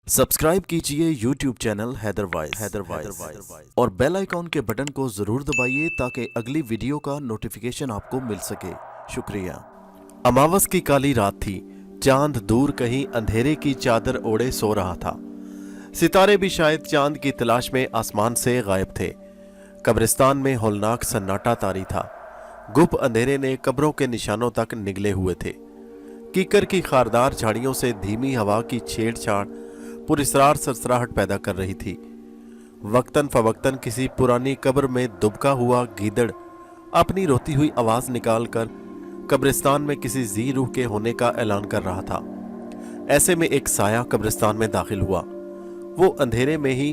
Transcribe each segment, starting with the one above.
Subscribe कीजिए YouTube channel Haider voice और bell icon के बटन को जरूर दबाइए ताकि अगली वीडियो का नोटिफिकेशन आपको मिल सके। शुक्रिया। अमावस की काली रात थी। चांद दूर कहीं अंधेरे की चादर ओढ़े सो रहा था। सितारे भी शायद चांद की तलाश में आसमान से गायब थे। कब्रिस्तान में होलनाक सन्नाटा तारी था। गुप अंधेरे ने कब्रों के निशानों तक निगले हुए थे। कीकर की खारदार झाड़ियों से धीमी हवा की छेड़छाड़ पुरस्रार सरसराहट पैदा कर रही थी। वक्तन फवक्तन किसी पुरानी कब्र में दुबका हुआ गीदड़ अपनी रोती हुई आवाज निकालकर कब्रिस्तान में किसी जी रूह के होने का ऐलान कर रहा था। ऐसे में एक साया कब्रिस्तान में दाखिल हुआ। वो अंधेरे में ही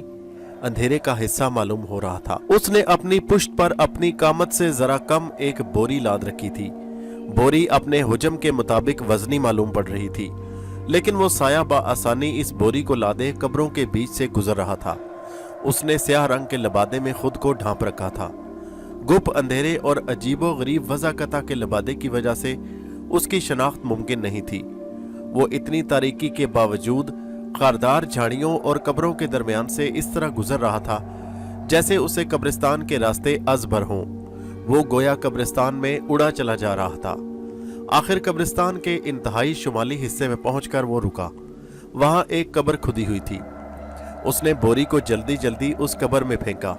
अंधेरे का हिस्सा मालूम हो रहा था। उसने अपनी पुश्त पर अपनी कामत से जरा कम एक बोरी लाद रखी थी। बोरी अपने हुजम के मुताबिक वजनी मालूम पड़ रही थी, लेकिन वो साया आसानी इस बोरी को लादे कब्रों के बीच से गुजर रहा था। उसने स्याह रंग के लबादे में खुद को ढांप रखा था। गुप अंधेरे और अजीबो गरीब वज़ाकता के लबादे की वजह से उसकी शनाख्त मुमकिन नहीं थी। वो इतनी तारीकी के बावजूद खारदार झाड़ियों और कब्रों के दरमियान से इस तरह गुजर रहा था जैसे उसे कब्रिस्तान के रास्ते अज़बर हों। वो गोया कब्रिस्तान में उड़ा चला जा रहा था। आखिर कब्रिस्तान के इंतहाई शुमाली हिस्से में पहुंचकर वो रुका। वहां एक कब्र खुदी हुई थी। उसने बोरी को जल्दी जल्दी उस कब्र में फेंका।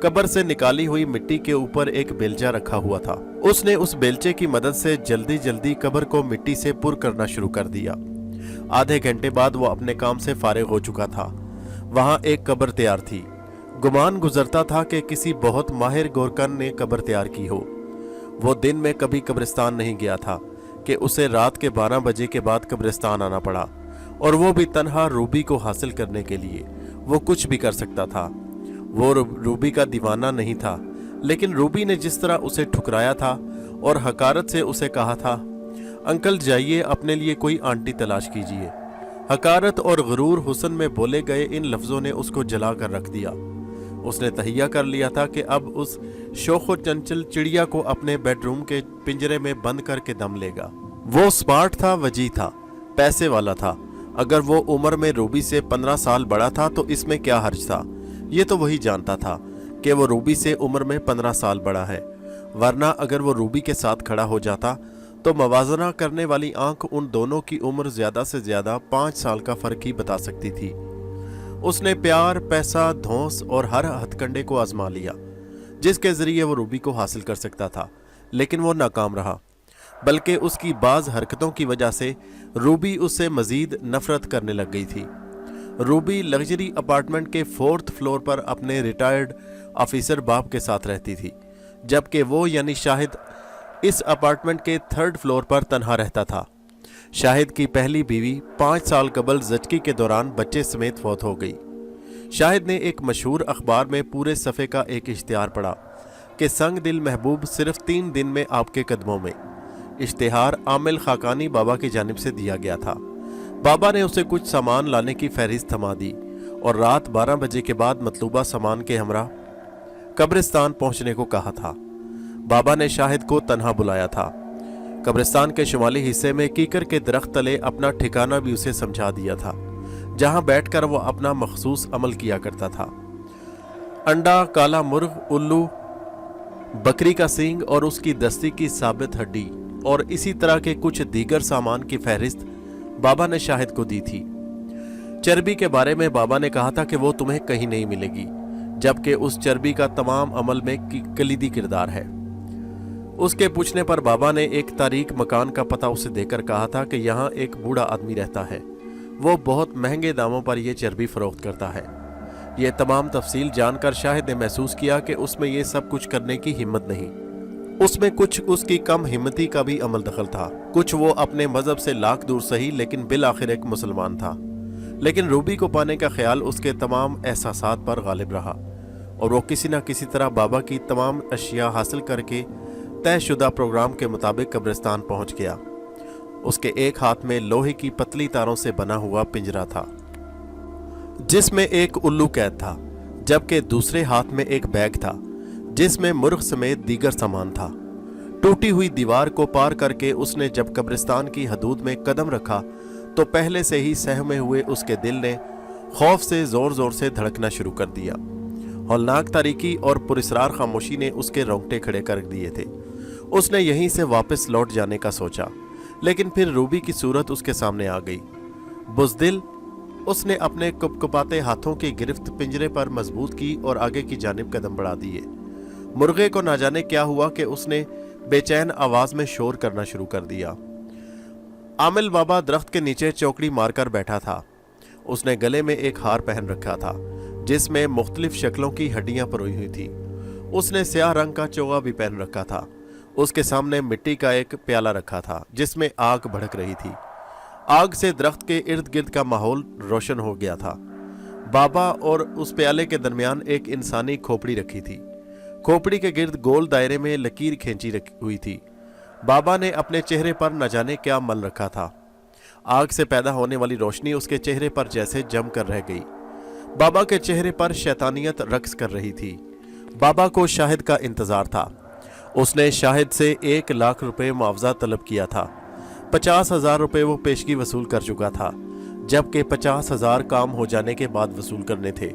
कब्र से निकाली हुई मिट्टी के ऊपर एक बेलचा रखा हुआ था। उसने उस बेलचे की मदद से जल्दी जल्दी कब्र को मिट्टी से पुर करना शुरू कर दिया। आधे घंटे बाद वो अपने काम से फारिग हो चुका था। वहां एक कब्र तैयार थी। गुमान गुजरता था कि किसी बहुत माहिर गोरकन ने कब्र तैयार की हो। वो दिन में कभी कब्रिस्तान नहीं गया था कि उसे रात के 12 बजे के बाद कब्रिस्तान आना पड़ा, और वो भी तन्हा रूबी को हासिल करने के लिए। वो कुछ भी कर सकता था। वो रूबी का दीवाना नहीं था, लेकिन रूबी ने जिस तरह उसे ठुकराया था और हकारत से उसे कहा था, अंकल जाइए अपने लिए कोई आंटी तलाश कीजिए। हकारत और गरूर हुस्न में बोले गए इन लफ्जों ने उसको जला कर रख दिया। उसने तहिया कर लिया था कि अब उस शोखो चंचल चिड़िया को अपने बेडरूम के पिंजरे में बंद करके दम लेगा। वो स्मार्ट था, वजी था, पैसे वाला था। अगर वो उम्र में रूबी से 15 साल बड़ा था तो इसमें क्या हर्ज था। ये तो वही जानता था कि वो रूबी से उम्र में 15 साल बड़ा है, वरना अगर वो रूबी के साथ खड़ा हो जाता तो मवाजना करने वाली आंख उन दोनों की उम्र ज्यादा से ज्यादा 5 साल का फर्क ही बता सकती थी। उसने प्यार, पैसा, धौंस और हर हथकंडे को आजमा लिया जिसके जरिए वो रूबी को हासिल कर सकता था, लेकिन वो नाकाम रहा। बल्कि उसकी बाज हरकतों की वजह से रूबी उससे मजीद नफरत करने लग गई थी। रूबी लग्जरी अपार्टमेंट के 4th फ्लोर पर अपने रिटायर्ड ऑफिसर बाप के साथ रहती थी, जबकि वो यानी शाहिद इस अपार्टमेंट के 3rd फ्लोर पर तन्हा रहता था। शाहिद की पहली बीवी 5 साल कबल ज़चकी के दौरान बच्चे समेत फौत हो गई। शाहिद ने एक मशहूर अखबार में पूरे सफ़े का एक इश्तिहार पढ़ा कि संग दिल महबूब सिर्फ 3 दिन में आपके कदमों में। इश्तिहार आमिल खाकानी बाबा की जानिब से दिया गया था। बाबा ने उसे कुछ सामान लाने की फहरिस्त थमा दी और रात 12 बजे के बाद मतलूबा सामान के हमरा कब्रिस्तान पहुंचने को कहा था। बाबा ने शाहिद को तन्हा बुलाया था। कब्रिस्तान के शुमाली हिस्से में कीकर के दरख्त तले अपना ठिकाना भी उसे समझा दिया था, जहां बैठकर वो अपना मखसूस अमल किया करता था। अंडा, काला मुर्ग, उल्लू, बकरी का सींग और उसकी दस्ती की साबित हड्डी और इसी तरह के कुछ दीगर सामान की फहरिस्त बाबा ने शाहिद को दी थी। चर्बी के बारे में बाबा ने कहा था कि वो तुम्हें कहीं नहीं मिलेगी, जबकि उस चर्बी का तमाम अमल में कलीदी किरदार है। उसके पूछने पर बाबा ने एक तारीक मकान का पता उसे देकर कहा था कि यहाँ एक बूढ़ा आदमी रहता है। वो बहुत महंगे दामों पर यह चर्बी फरोख्त करता है। ये तमाम तफसील जानकर शाहिद ने महसूस किया कि उसमें ये सब कुछ करने की हिम्मत नहीं। उसमें कुछ उसकी कम हिम्मती का भी अमल दखल था। कुछ वो अपने मजहब से लाख दूर सही, लेकिन बिल आखिर एक मुसलमान था। लेकिन रूबी को पाने का ख्याल उसके तमाम एहसासात पर गालिब रहा और वो किसी न किसी तरह बाबा की तमाम अशिया हासिल करके तयशुदा प्रोग्राम के मुताबिक कब्रिस्तान पहुंच गया। उसके एक हाथ में लोहे की पतली तारों से बना हुआ पिंजरा था जिसमें एक उल्लू कैद था, जबकि दूसरे हाथ में एक बैग था जिसमें मुर्ग समेत दीगर सामान था। टूटी हुई दीवार को पार करके उसने जब कब्रिस्तान की हदूद में कदम रखा तो पहले से ही सहमे हुए उसके दिल ने खौफ से जोर जोर से धड़कना शुरू कर दिया। हौलनाक तारीकी और पुरस्रार खामोशी ने उसके रोंगटे खड़े कर दिए थे। उसने यहीं से वापस लौट जाने का सोचा, लेकिन फिर रूबी की सूरत उसके सामने आ गई। बुज़दिल, उसने अपने कुपकुपाते हाथों की गिरफ्त पिंजरे पर मजबूत की और आगे की जानिब कदम बढ़ा दिए। मुर्गे को ना जाने क्या हुआ कि उसने बेचैन आवाज में शोर करना शुरू कर दिया। आमिल बाबा दरख्त के नीचे चौकड़ी मारकर बैठा था। उसने गले में एक हार पहन रखा था जिसमें मुख्तलिफ शक्लों की हड्डियां परोई हुई थी। उसने स्याह रंग का चोगा भी पहन रखा था। उसके सामने मिट्टी का एक प्याला रखा था जिसमें आग भड़क रही थी। आग से दरख्त के इर्द गिर्द का माहौल रोशन हो गया था। बाबा और उस प्याले के दरमियान एक इंसानी खोपड़ी रखी थी। खोपड़ी के गिर्द गोल दायरे में लकीर खींची हुई थी। बाबा ने अपने चेहरे पर न जाने क्या मल रखा था। आग से पैदा होने वाली रोशनी उसके चेहरे पर जैसे जम कर रह गई। बाबा के चेहरे पर शैतानियत रक्स कर रही थी। बाबा को शाहिद का इंतजार था। उसने शाहिद से 1 लाख रुपए मुआवजा तलब किया था। 50,000 रुपए वो पेशगी वसूल कर चुका था, जबकि 50,000 काम हो जाने के बाद वसूल करने थे।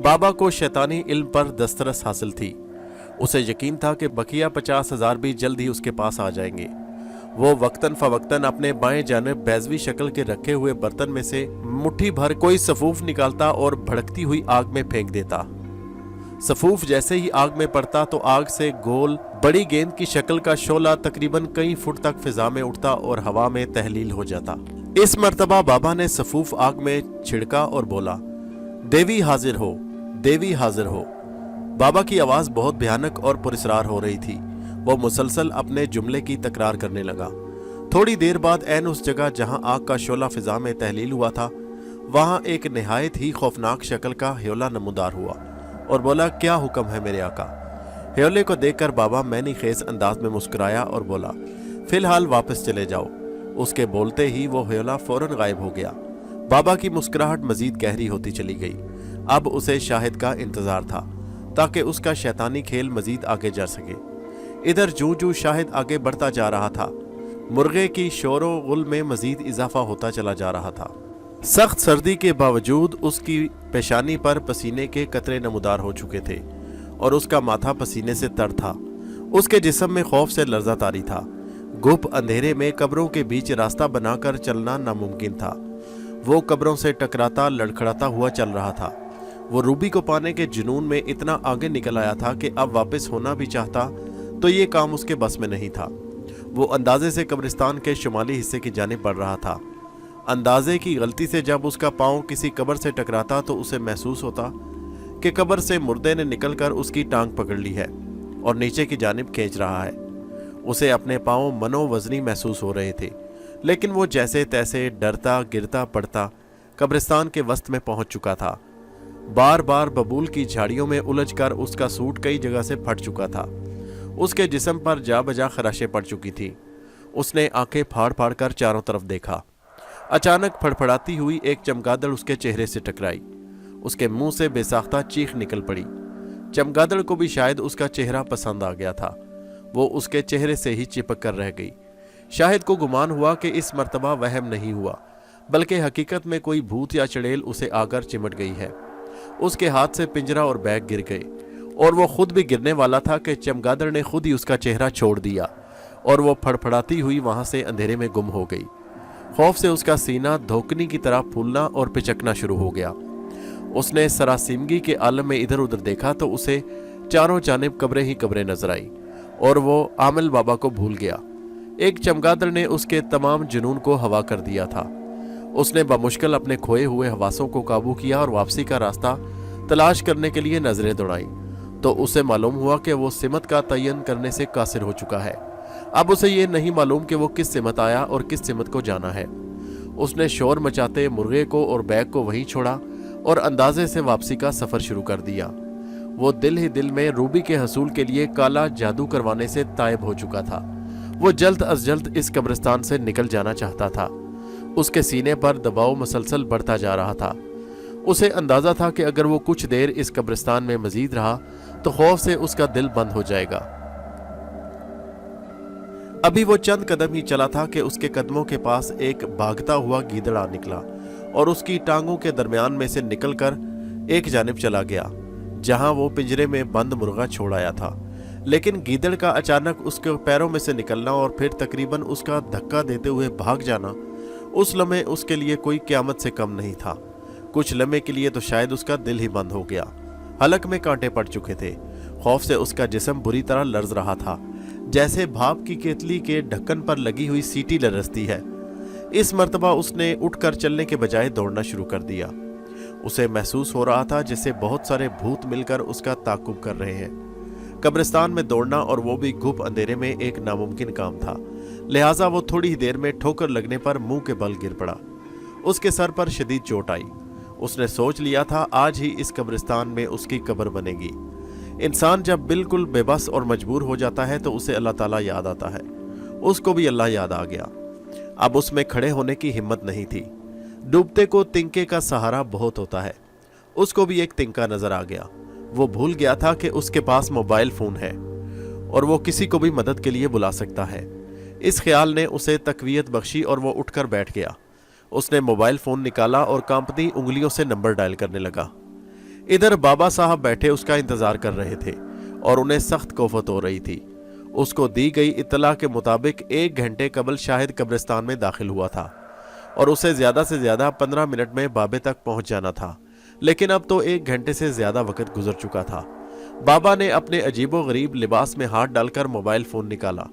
बाबा को शैतानी इल्म पर दस्तरस हासिल थी। उसे यकीन था कि बकिया 50,000 भी जल्द ही उसके पास आ जाएंगे। वो वक्तन फवक्तन अपने बाएं जानिब बैजवी शक्ल के रखे हुए बर्तन में से मुट्ठी भर कोई सफूफ निकालता और भड़कती हुई आग में फेंक देता। सफूफ जैसे ही आग में पड़ता तो आग से गोल बड़ी गेंद की शक्ल का शोला तकरीबन कई फुट तक फिजा में उठता और हवा में तहलील हो जाता। इस मर्तबा बाबा ने सफूफ आग में छिड़का और बोला, देवी हाजिर हो, देवी हाजिर हो। बाबा की आवाज बहुत भयानक और पुरस्रार हो रही थी। वो मुसलसल अपने जुमले की तकरार करने लगा। थोड़ी देर बाद ऐन उस जगह जहां आग का शोला फिजा में तहलील हुआ था, वहां एक निहायत ही खौफनाक शक्ल का ह्योला नमूदार हुआ और बोला, क्या हुक्म है मेरे आका। ह्योले को देखकर बाबा मैनी खेज अंदाज में मुस्कुराया और बोला, फिलहाल वापस चले जाओ। उसके बोलते ही वो ह्योला फौरन गायब हो गया। बाबा की मुस्कुराहट मजीद गहरी होती चली गई। अब उसे शाहिद का इंतजार था ताकि उसका शैतानी खेल मजीद आगे जा सके। इधर जूं जूं शाहिद आगे बढ़ता जा रहा था, मुर्गे की शोरो गुल में मजीद इजाफा होता चला जा रहा था। सख्त सर्दी के बावजूद उसकी पेशानी पर पसीने के कतरे नमूदार हो चुके थे और उसका माथा पसीने से तर था। उसके जिस्म में खौफ से लर्जा तारी था। गुप अंधेरे में कब्रों के बीच रास्ता बनाकर चलना नामुमकिन था। वो कब्रों से टकराता लड़खड़ाता हुआ चल रहा था। वो रूबी को पाने के जुनून में इतना आगे निकल आया था कि अब वापस होना भी चाहता तो ये काम उसके बस में नहीं था। वो अंदाजे से कब्रिस्तान के शुमाली हिस्से की जानिब बढ़ रहा था। अंदाजे की गलती से जब उसका पांव किसी कब्र से टकराता तो उसे महसूस होता कि कब्र से मुर्दे ने निकलकर उसकी टांग पकड़ ली है और नीचे की जानिब खींच रहा है। उसे अपने पांव मनोवजनी महसूस हो रहे थे, लेकिन वो जैसे तैसे डरता गिरता पड़ता कब्रिस्तान के वस्त में पहुंच चुका था। बार बार बबूल की झाड़ियों में उलझकर उसका सूट कई जगह से फट चुका था। उसके जिस्म पर जा बजा खराशें पड़ चुकी थी। उसने आंखें फाड़ फाड़ कर चारों तरफ देखा। अचानक फड़फड़ाती हुई एक चमगादड़ उसके चेहरे से टकराई। उसके मुंह से बेसाख्ता चीख निकल पड़ी। चमगादड़ को भी शायद उसका चेहरा पसंद आ गया था। वो उसके चेहरे से ही चिपक कर रह गई। शाहिद को गुमान हुआ कि इस मर्तबा वहम नहीं हुआ, बल्कि हकीकत में कोई भूत या चड़ेल उसे आकर चिमट गई है। उसके हाथ से पिंजरा और बैग गिर गए और वो खुद भी गिरने वाला था कि चमगादड़ ने खुद ही उसका चेहरा छोड़ दिया और वो फड़फड़ाती हुई वहां से अंधेरे में गुम हो गई। खौफ से उसका सीना धोकनी की तरह फूलना और पिचकना शुरू हो गया। उसने सरासिमगी के आलम में इधर उधर देखा तो उसे चारों जानिब कब्रें ही कब्रें नजर आई और वो आमिल बाबा को भूल गया। एक चमगादड़ ने उसके तमाम जुनून को हवा कर दिया था। उसने बमुश्किल अपने खोए हुए हवासों को काबू किया और वापसी का रास्ता तलाश करने के लिए नजरें दौड़ाई तो उसे मालूम हुआ कि वो सिमत का तयन करने से कासिर हो चुका है। अब उसे ये नहीं मालूम कि वो किस सिमत आया और किस सिमत को जाना है। उसने शोर मचाते मुर्गे को और बैग को वहीं छोड़ा और अंदाजे से वापसी का सफर शुरू कर दिया। वो दिल ही दिल में रूबी के हसूल के लिए काला जादू करवाने से तायब हो चुका था। वो जल्द अज जल्द इस कब्रिस्तान से निकल जाना चाहता था। उसके सीने पर दबाव मुसलसल बढ़ता जा रहा था। उसे अंदाजा था कि अगर वो कुछ देर इस कब्रिस्तान में मजीद रहा तो खौफ से उसका दिल बंद हो जाएगा। अभी वो चंद कदम ही चला था कि उसके कदमों के पास एक भागता हुआ गीदड़ आ निकला और उसकी टांगों के दरमियान में से निकलकर एक जानिब चला गया जहां वो पिंजरे में बंद मुर्गा छोड़ आया था। लेकिन गीदड़ का अचानक उसके पैरों में से निकलना और फिर तकरीबन उसका धक्का देते हुए भाग जाना उस लम्हे उसके लिए कोई क़यामत से कम नहीं था। कुछ लम्हे के लिए तो शायद उसका दिल ही बंद हो गया। हलक में कांटे पड़ चुके थे। खौफ से उसका जिस्म बुरी तरह लर्ज रहा था, जैसे भाप की केतली के ढक्कन पर लगी हुई सीटी लरजती है। इस मर्तबा उसने उठकर चलने के बजाय दौड़ना शुरू कर दिया। उसे महसूस हो रहा था जैसे बहुत सारे भूत मिलकर उसका ताक़ुब कर रहे हैं। कब्रिस्तान में दौड़ना और वो भी घुप अंधेरे में एक नामुमकिन काम था, लिहाजा वो थोड़ी ही देर में ठोकर लगने पर मुंह के बल गिर पड़ा। उसके सर पर शदीद चोट आई। उसने सोच लिया था आज ही इस कब्रिस्तान में उसकी कब्र बनेगी। इंसान जब बिल्कुल बेबस और मजबूर हो जाता है तो उसे अल्लाह ताला याद आता है। उसको भी अल्लाह याद आ गया। अब उसमें खड़े होने की हिम्मत नहीं थी। डूबते को तिनके का सहारा बहुत होता है। उसको भी एक तिनका नजर आ गया। वो भूल गया था कि उसके पास मोबाइल फोन है और वो किसी को भी मदद के लिए बुला सकता है। इस ख्याल ने उसे तकवीयत बख्शी और वो उठकर बैठ गया। उसने मोबाइल फोन निकाला और कांपती उंगलियों से नंबर डायल करने लगा। इधर बाबा साहब बैठे उसका इंतजार कर रहे थे और उन्हें सख्त कोफत हो रही थी। उसको दी गई इत्तला के मुताबिक 1 घंटे कबल शाहिद कब्रिस्तान में दाखिल हुआ था और उसे ज्यादा से ज्यादा 15 मिनट में बाबे तक पहुंच जाना था, लेकिन अब तो 1 घंटे से ज्यादा वक्त गुजर चुका था। बाबा ने अपने अजीबो गरीब लिबास में हाथ डालकर मोबाइल फोन निकाला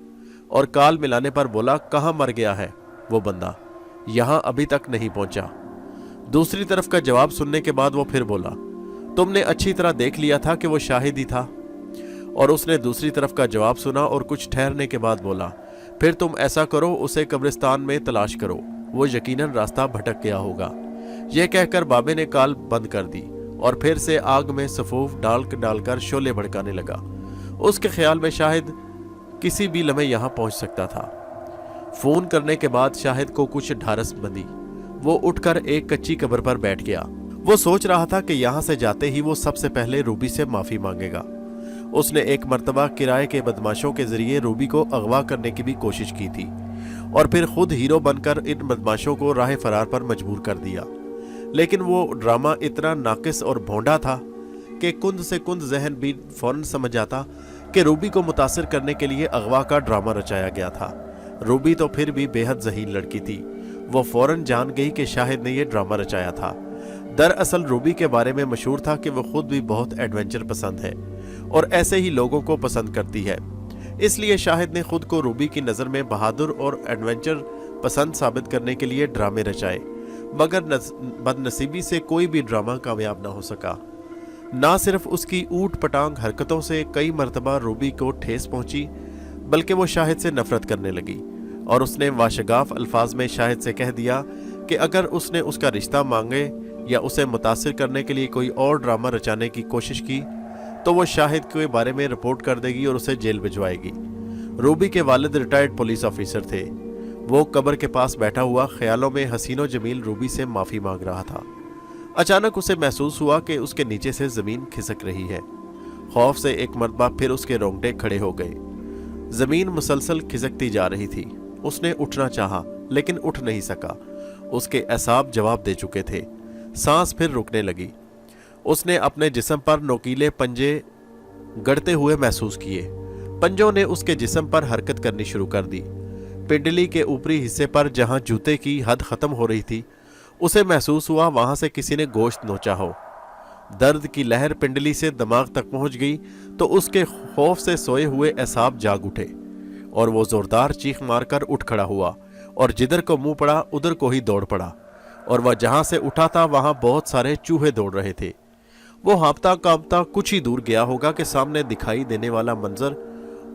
और कॉल मिलाने पर बोला, कहाँ मर गया है वो बंदा, यहाँ अभी तक नहीं पहुंचा। दूसरी तरफ का जवाब सुनने के बाद वो फिर बोला, तुमने अच्छी तरह देख लिया था कि वो शाहिद ही था। और उसने दूसरी तरफ का जवाब सुना और कुछ ठहरने के बाद बोला, फिर तुम ऐसा करो, उसे कब्रिस्तान में तलाश करो, वो यकीनन रास्ता भटक गया होगा। यह कहकर बाबे ने कॉल बंद कर दी और फिर से आग में सफूफ डालकर शोले भड़काने लगा। उसके ख्याल में शाहिद किसी भी लम्हे यहाँ पहुंच सकता था। फोन करने के बाद शाहिद को कुछ ढारस बंधी। वो उठकर एक कच्ची कब्र पर बैठ गया। वो सोच रहा था कि यहाँ से जाते ही वो सबसे पहले रूबी से माफी मांगेगा। उसने एक मर्तबा किराए के बदमाशों के जरिए रूबी को अगवा करने की भी कोशिश की थी और फिर खुद हीरो बनकर इन बदमाशों को राह फरार पर मजबूर कर दिया। लेकिन वो ड्रामा इतना नाकिस और भोंडा था कि कुंद से कुंद जहन भी फौरन समझ आता कि रूबी को मुतासिर करने के लिए अगवा का ड्रामा रचाया गया था। रूबी तो फिर भी बेहद ज़हीन लड़की थी। वो फौरन जान गई कि शाहिद ने यह ड्रामा रचाया था। दरअसल रूबी के बारे में मशहूर था कि वो खुद भी बहुत एडवेंचर पसंद है और ऐसे ही लोगों को पसंद करती है। इसलिए शाहिद ने खुद को रूबी की नज़र में बहादुर और एडवेंचर पसंद साबित करने के लिए ड्रामे रचाए, मगर बदनसीबी से कोई भी ड्रामा कामयाब ना हो सका। ना सिर्फ उसकी ऊट पटांग हरकतों से कई मर्तबा रूबी को ठेस पहुंची, बल्कि वो शाहिद से नफरत करने लगी और उसने वाशगाफ अल्फाज में शाहिद से कह दिया कि अगर उसने उसका रिश्ता मांगे या उसे मुतासिर करने के लिए कोई और ड्रामा रचाने की कोशिश की तो वो शाहिद के बारे में रिपोर्ट कर देगी और उसे जेल भिजवाएगी। रूबी के वालिद रिटायर्ड पुलिस ऑफिसर थे। वो कब्र के पास बैठा हुआ ख्यालों में हसीनो जमील रूबी से माफ़ी मांग रहा था। अचानक उसे महसूस हुआ कि उसके नीचे से ज़मीन खिसक रही है। खौफ से एक मरतबा फिर उसके रोंगटे खड़े हो गए। ज़मीन मुसलसल खिसकती जा रही थी। उसने उठना चाहा लेकिन उठ नहीं सका। उसके असाब जवाब दे चुके थे। सांस फिर रुकने लगी। उसने अपने जिस्म पर नोकीले पंजे गड़ते हुए महसूस किए। पंजों ने उसके जिस्म पर हरकत करनी शुरू कर दी। पिंडली के ऊपरी हिस्से पर जहां जूते की हद खत्म हो रही थी, उसे महसूस हुआ वहां से किसी ने गोश्त नोचा हो। दर्द की लहर पिंडली से दिमाग तक पहुंच गई तो उसके खौफ से सोए हुए असाब जाग उठे और वो जोरदार चीख मारकर उठ खड़ा हुआ और जिधर को मुंह पड़ा उधर को ही दौड़ पड़ा। और वह जहां से उठा था वहां बहुत सारे चूहे दौड़ रहे थे। वो हाँपता कांपता कुछ ही दूर गया होगा कि सामने दिखाई देने वाला मंजर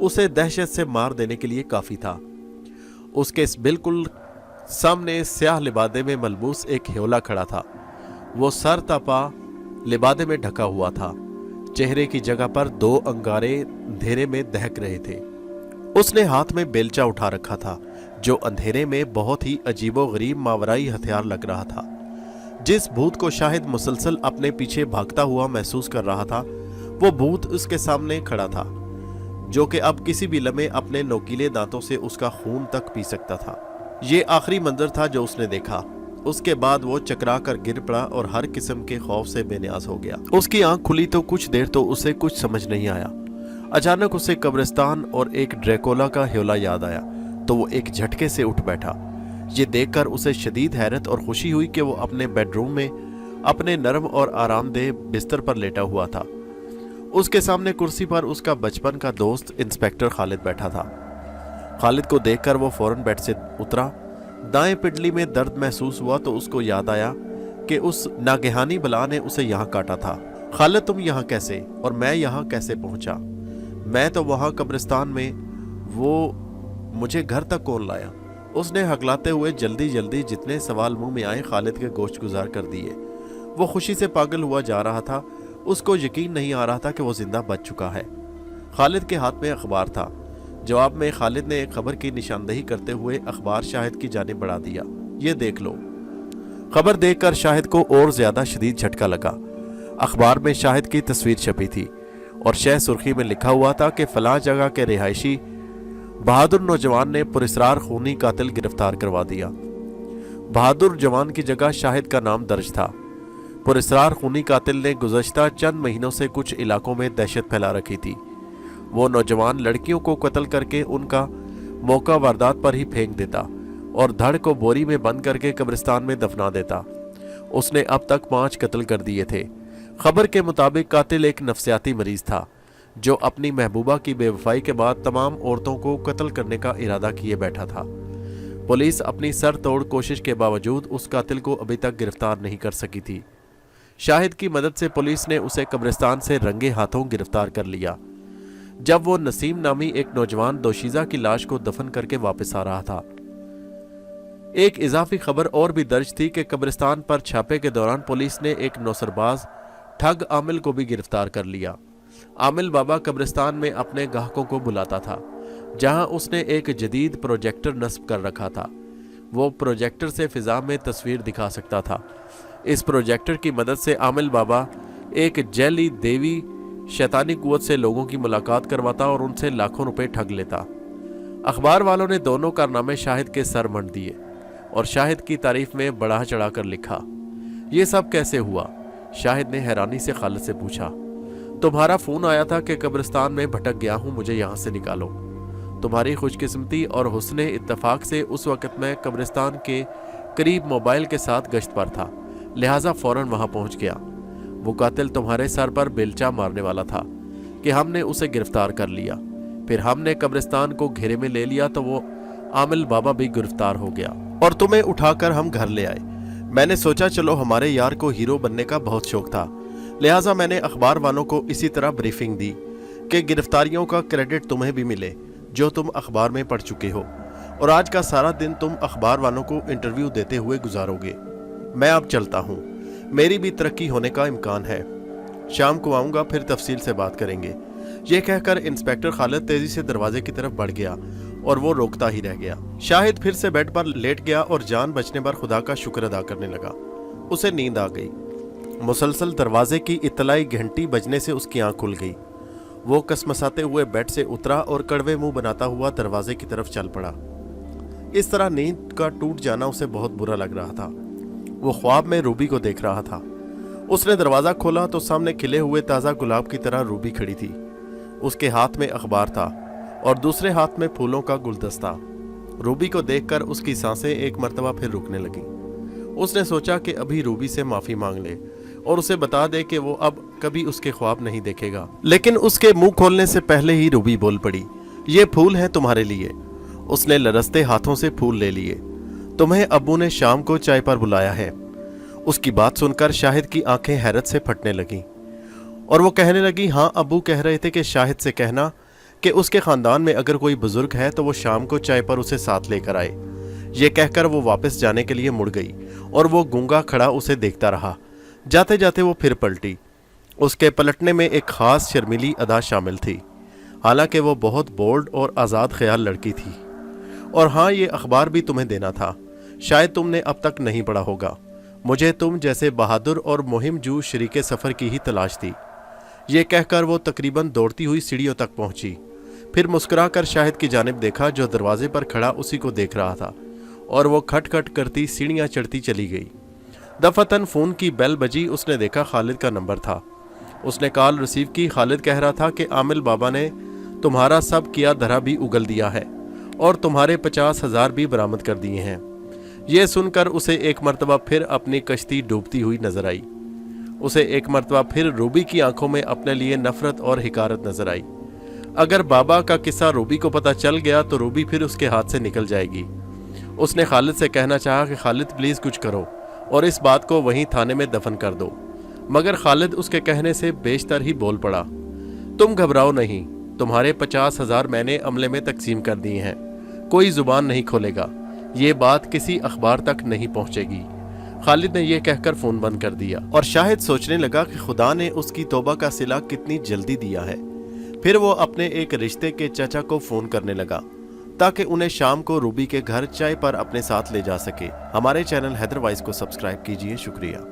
उसे दहशत से मार देने के लिए काफी था। उसके बिल्कुल सामने स्याह लिबादे में मलबूस एक ह्योला खड़ा था। वो सर तपा लिबादे में ढका हुआ था। चेहरे की जगह पर 2 अंगारे अंधेरे में दहक रहे थे। उसने हाथ में बेलचा उठा रखा था जो अंधेरे में बहुत ही अजीबो गरीब मावराई हथियार लग रहा था। जिस भूत को शाहिद मुसलसल अपने पीछे भागता हुआ महसूस कर रहा था, वो भूत उसके सामने खड़ा था, जो कि अब किसी भी लम्हे अपने नोकीले दांतों से उसका खून तक पी सकता था। ये आखिरी मंजर था जो उसने देखा। اس کے بعد وہ چکرا کر گر پڑا اور ہر قسم کے خوف سے بے نیاز ہو گیا۔ اس کی آنکھ کھلی تو کچھ دیر تو اسے کچھ سمجھ نہیں آیا۔ اچانک اسے قبرستان اور ایک ڈریکولا کا ہیولا یاد آیا تو وہ ایک جھٹکے سے اٹھ بیٹھا۔ یہ دیکھ کر اسے شدید حیرت اور خوشی ہوئی کہ وہ اپنے بیڈ روم میں اپنے نرم اور آرام دہ بستر پر لیٹا ہوا تھا۔ اس کے سامنے کرسی پر اس کا بچپن کا دوست انسپیکٹر خالد بیٹھا تھا۔ خالد کو دیکھ کر وہ فوراً بیڈ سے اترا۔ دائیں پنڈلی میں درد محسوس ہوا تو اس کو یاد آیا کہ اس ناگہانی بلا نے اسے یہاں کاٹا تھا۔ خالد تم یہاں کیسے اور میں یہاں کیسے پہنچا؟ میں تو وہاں قبرستان میں، وہ مجھے گھر تک کون لایا؟ اس نے ہکلاتے ہوئے جلدی جلدی جتنے سوال منہ میں آئے خالد کے گوشت گزار کر دیے۔ وہ خوشی سے پاگل ہوا جا رہا تھا۔ اس کو یقین نہیں آ رہا تھا کہ وہ زندہ بچ چکا ہے۔ خالد کے ہاتھ میں اخبار تھا۔ جواب میں خالد نے ایک خبر کی نشاندہی کرتے ہوئے اخبار شاہد کی جانب بڑھا دیا۔ یہ دیکھ لو۔ خبر دیکھ کر شاہد کو اور زیادہ شدید جھٹکا لگا۔ اخبار میں شاہد کی تصویر چھپی تھی اور شہ سرخی میں لکھا ہوا تھا کہ فلاں جگہ کے رہائشی بہادر نوجوان نے پراسرار خونی قاتل گرفتار کروا دیا۔ بہادر جوان کی جگہ شاہد کا نام درج تھا۔ پراسرار خونی قاتل نے گزشتہ چند مہینوں سے کچھ علاقوں میں دہشت پھیلا رکھی تھی۔ وہ نوجوان لڑکیوں کو قتل کر کے ان کا موقع واردات پر ہی پھینک دیتا اور دھڑ کو بوری میں بند کر کے قبرستان میں دفنا دیتا۔ اس نے اب تک 5 قتل کر دیے تھے۔ خبر کے مطابق قاتل ایک نفسیاتی مریض تھا جو اپنی محبوبہ کی بے وفائی کے بعد تمام عورتوں کو قتل کرنے کا ارادہ کیے بیٹھا تھا۔ پولیس اپنی سر توڑ کوشش کے باوجود اس قاتل کو ابھی تک گرفتار نہیں کر سکی تھی۔ شاہد کی مدد سے پولیس نے اسے قبرستان سے رنگے ہاتھوں گرفتار کر لیا جب وہ نسیم نامی ایک نوجوان دوشیزہ کی لاش کو دفن کر کے واپس آ رہا تھا۔ ایک اضافی خبر اور بھی درج تھی کہ قبرستان پر چھاپے کے دوران پولیس نے ایک نوسرباز ٹھگ عامل کو بھی گرفتار کر لیا۔ عامل بابا قبرستان میں اپنے گاہکوں کو بلاتا تھا جہاں اس نے ایک جدید پروجیکٹر نصب کر رکھا تھا۔ وہ پروجیکٹر سے فضا میں تصویر دکھا سکتا تھا۔ اس پروجیکٹر کی مدد سے عامل بابا ایک جیلی دیوی شیطانی قوت سے لوگوں کی ملاقات کرواتا اور ان سے لاکھوں روپے ٹھگ لیتا۔ اخبار والوں نے دونوں کارنامے شاہد کے سر منڈ دیے اور شاہد کی تعریف میں بڑھا چڑھا کر لکھا۔ یہ سب کیسے ہوا؟ شاہد نے حیرانی سے خالد سے پوچھا۔ تمہارا فون آیا تھا کہ قبرستان میں بھٹک گیا ہوں، مجھے یہاں سے نکالو۔ تمہاری خوش قسمتی اور حسن اتفاق سے اس وقت میں قبرستان کے قریب موبائل کے ساتھ گشت پر تھا، لہٰذا فوراً وہاں پہنچ گیا۔ وہ قاتل تمہارے سر پر بیلچا مارنے والا تھا کہ ہم نے اسے گرفتار کر لیا۔ پھر ہم نے قبرستان کو گھیرے میں لے لیا تو وہ عامل بابا بھی گرفتار ہو گیا اور تمہیں اٹھا کر ہم گھر لے آئے۔ میں نے سوچا چلو ہمارے یار کو ہیرو بننے کا بہت شوق تھا، لہٰذا میں نے اخبار والوں کو اسی طرح بریفنگ دی کہ گرفتاریوں کا کریڈٹ تمہیں بھی ملے جو تم اخبار میں پڑھ چکے ہو، اور آج کا سارا دن تم اخبار والوں کو انٹرویو دیتے ہوئے گزارو گے۔ میں اب چلتا ہوں، میری بھی ترقی ہونے کا امکان ہے۔ شام کو آؤں گا، پھر تفصیل سے بات کریں گے۔ یہ کہہ کر انسپیکٹر خالد تیزی سے دروازے کی طرف بڑھ گیا اور وہ روکتا ہی رہ گیا۔ شاہد پھر سے بیڈ پر لیٹ گیا اور جان بچنے پر خدا کا شکر ادا کرنے لگا۔ اسے نیند آ گئی۔ مسلسل دروازے کی اطلاعی گھنٹی بجنے سے اس کی آنکھ کھل گئی۔ وہ کسمساتے ہوئے بیڈ سے اترا اور کڑوے منہ بناتا ہوا دروازے کی طرف چل پڑا۔ اس طرح نیند کا ٹوٹ جانا اسے بہت برا لگ رہا تھا۔ وہ خواب میں روبی کو دیکھ رہا تھا۔ اس نے دروازہ کھولا تو سامنے کھلے ہوئے تازہ گلاب کی طرح روبی کھڑی تھی۔ اس کے ہاتھ میں اخبار تھا اور دوسرے ہاتھ میں پھولوں کا گلدستہ۔ روبی کو دیکھ کر اس کی سانسیں ایک مرتبہ پھر رکنے لگیں۔ اس نے سوچا کہ ابھی روبی سے معافی مانگ لے اور اسے بتا دے کہ وہ اب کبھی اس کے خواب نہیں دیکھے گا، لیکن اس کے منہ کھولنے سے پہلے ہی روبی بول پڑی، یہ پھول ہیں تمہارے لیے۔ اس نے لرزتے ہاتھوں سے پھول لے لیے۔ تمہیں ابو نے شام کو چائے پر بلایا ہے۔ اس کی بات سن کر شاہد کی آنکھیں حیرت سے پھٹنے لگیں اور وہ کہنے لگی، ہاں ابو کہہ رہے تھے کہ شاہد سے کہنا کہ اس کے خاندان میں اگر کوئی بزرگ ہے تو وہ شام کو چائے پر اسے ساتھ لے کر آئے۔ یہ کہہ کر وہ واپس جانے کے لیے مڑ گئی اور وہ گونگا کھڑا اسے دیکھتا رہا۔ جاتے جاتے وہ پھر پلٹی۔ اس کے پلٹنے میں ایک خاص شرمیلی ادا شامل تھی، حالانکہ وہ بہت بولڈ اور آزاد خیال لڑکی تھی۔ اور ہاں، یہ اخبار بھی تمہیں دینا تھا، شاید تم نے اب تک نہیں پڑھا ہوگا۔ مجھے تم جیسے بہادر اور مہم جو شریک سفر کی ہی تلاش تھی۔ یہ کہہ کر وہ تقریباً دوڑتی ہوئی سیڑھیوں تک پہنچی، پھر مسکرا کر شاہد کی جانب دیکھا جو دروازے پر کھڑا اسی کو دیکھ رہا تھا، और वो खट खट करती सीढ़ियाँ चढ़ती चली गई। दफातन फ़ोन की बेल बजी। उसने देखा खालिद का नंबर था। उसने कॉल रिसीव की। खालिद कह रहा था कि आमिल बाबा ने तुम्हारा सब किया धरा भी उगल दिया है और तुम्हारे 50,000 भी बरामद कर दिए हैं। ये सुनकर उसे एक मर्तबा फिर अपनी कश्ती डूबती हुई नजर आई। उसे एक मर्तबा फिर रूबी की आंखों में अपने लिए नफरत और हिकारत नजर आई। अगर बाबा का किस्सा रूबी को पता चल गया तो रूबी फिर उसके हाथ से निकल जाएगी। उसने खालिद से कहना चाहा कि खालिद प्लीज़ कुछ करो और इस बात को वहीं थाने में दफन कर दो, मगर खालिद उसके कहने से बेशतर ही बोल पड़ा। तुम घबराओ नहीं, तुम्हारे 50,000 मैंने अमले में तकसीम कर दिए हैं। कोई जुबान नहीं खोलेगा, ये बात किसी अखबार तक नहीं पहुंचेगी। खालिद ने यह कहकर फ़ोन बंद कर दिया और शाहिद सोचने लगा कि खुदा ने उसकी तौबा का सिला कितनी जल्दी दिया है। फिर वो अपने एक रिश्ते के चाचा को फ़ोन करने लगा ताकि उन्हें शाम को रूबी के घर चाय पर अपने साथ ले जा सके। हमारे चैनल हैदर वॉइस को सब्सक्राइब कीजिए। शुक्रिया।